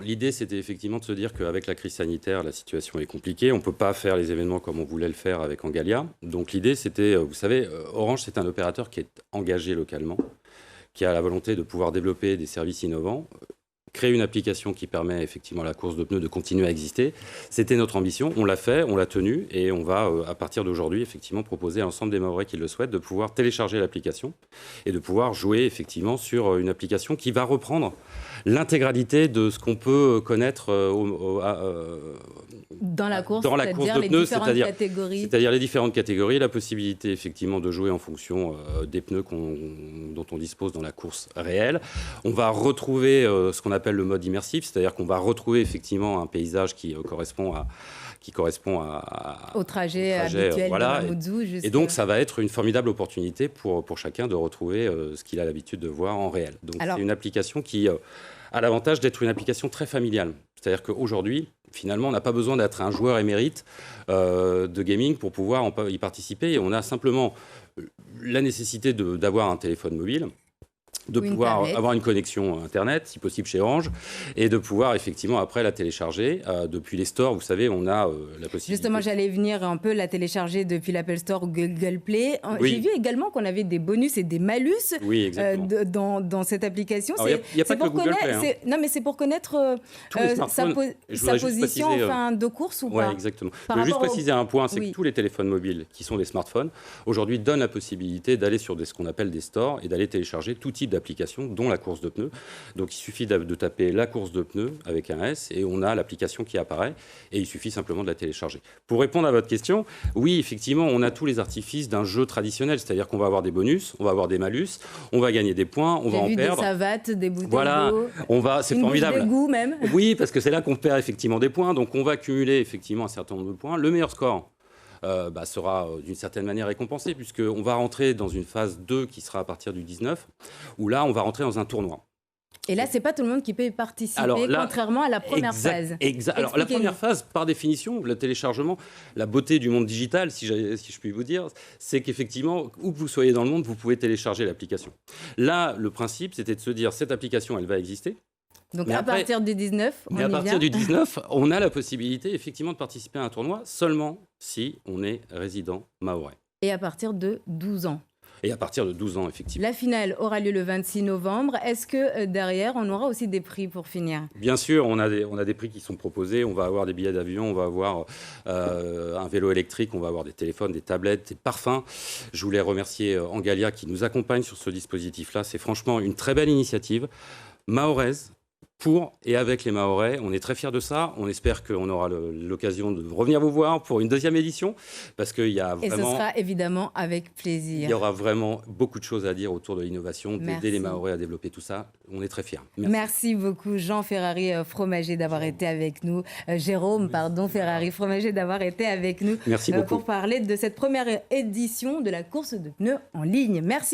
L'idée, c'était effectivement de se dire qu'avec la crise sanitaire, la situation est compliquée. On ne peut pas faire les événements comme on voulait le faire avec Angalia. Donc l'idée, c'était, vous savez, Orange, c'est un opérateur qui est engagé localement, qui a la volonté de pouvoir développer des services innovants, créer une application qui permet effectivement à la course de pneus de continuer à exister. C'était notre ambition, on l'a fait, on l'a tenu et on va à partir d'aujourd'hui effectivement proposer à l'ensemble des Mahorais qui le souhaitent de pouvoir télécharger l'application et de pouvoir jouer effectivement sur une application qui va reprendre l'intégralité de ce qu'on peut connaître dans la course de pneus, catégories. C'est-à-dire les différentes catégories, la possibilité effectivement de jouer en fonction des pneus dont on dispose dans la course réelle. On va retrouver ce qu'on appelle le mode immersif, c'est-à-dire qu'on va retrouver effectivement un paysage qui correspond au trajet habituel voilà. de Mamoudzou. Et donc, ça va être une formidable opportunité pour chacun de retrouver ce qu'il a l'habitude de voir en réel. Donc, c'est une application qui a l'avantage d'être une application très familiale. C'est-à-dire qu'aujourd'hui, finalement, on n'a pas besoin d'être un joueur émérite de gaming pour pouvoir y participer. Et on a simplement la nécessité d'avoir un téléphone mobile, de pouvoir avoir une connexion Internet, si possible chez Orange, et de pouvoir effectivement après la télécharger. Depuis les stores, vous savez, on a la possibilité... Justement, j'allais venir un peu la télécharger depuis l'Apple Store ou Google Play. Oui. J'ai vu également qu'on avait des bonus et des malus dans cette application. Il n'y a pas que le Google Play. Hein. Non, mais c'est pour connaître sa position en fin de course ou pas. Oui, exactement. Je veux juste préciser un point, c'est que tous les téléphones mobiles qui sont des smartphones, aujourd'hui donnent la possibilité d'aller sur ce qu'on appelle des stores et d'aller télécharger tout type d'applications, dont la course de pneus. Donc il suffit de taper la course de pneus avec un S et on a l'application qui apparaît et il suffit simplement de la télécharger. Pour répondre à votre question, oui, effectivement, on a tous les artifices d'un jeu traditionnel, c'est-à-dire qu'on va avoir des bonus, on va avoir des malus, on va gagner des points, on va en perdre. Des savates, des bouteilles d'eau. C'est formidable. Des goûts même. Oui, parce que c'est là qu'on perd effectivement des points, donc on va cumuler effectivement un certain nombre de points. Le meilleur score sera d'une certaine manière récompensé, puisqu'on va rentrer dans une phase 2 qui sera à partir du 19, où là, on va rentrer dans un tournoi. Et là, ce n'est pas tout le monde qui peut y participer, contrairement à la première phase. Alors, la première phase, par définition, le téléchargement, la beauté du monde digital, si je puis vous dire, c'est qu'effectivement, où que vous soyez dans le monde, vous pouvez télécharger l'application. Là, le principe, c'était de se dire, cette application, elle va exister. Donc à partir du 19, à partir du 19, on a la possibilité effectivement de participer à un tournoi seulement si on est résident mahorais. Et à partir de 12 ans. Et à partir de 12 ans, effectivement. La finale aura lieu le 26 novembre. Est-ce que derrière, on aura aussi des prix pour finir ? Bien sûr, on a des prix qui sont proposés. On va avoir des billets d'avion, on va avoir un vélo électrique, on va avoir des téléphones, des tablettes, des parfums. Je voulais remercier Angalia qui nous accompagne sur ce dispositif-là. C'est franchement une très belle initiative mahoraise. Pour et avec les Mahorais. On est très fiers de ça. On espère qu'on aura l'occasion de revenir vous voir pour une deuxième édition. Parce qu'il y a vraiment... Et ce sera évidemment avec plaisir. Il y aura vraiment beaucoup de choses à dire autour de l'innovation, d'aider les Mahorais à développer tout ça. On est très fiers. Merci beaucoup Jean Ferrari Fromager d'avoir été avec nous. Jérôme Ferrari Fromager d'avoir été avec nous. Merci beaucoup. Pour parler de cette première édition de la course de pneus en ligne. Merci.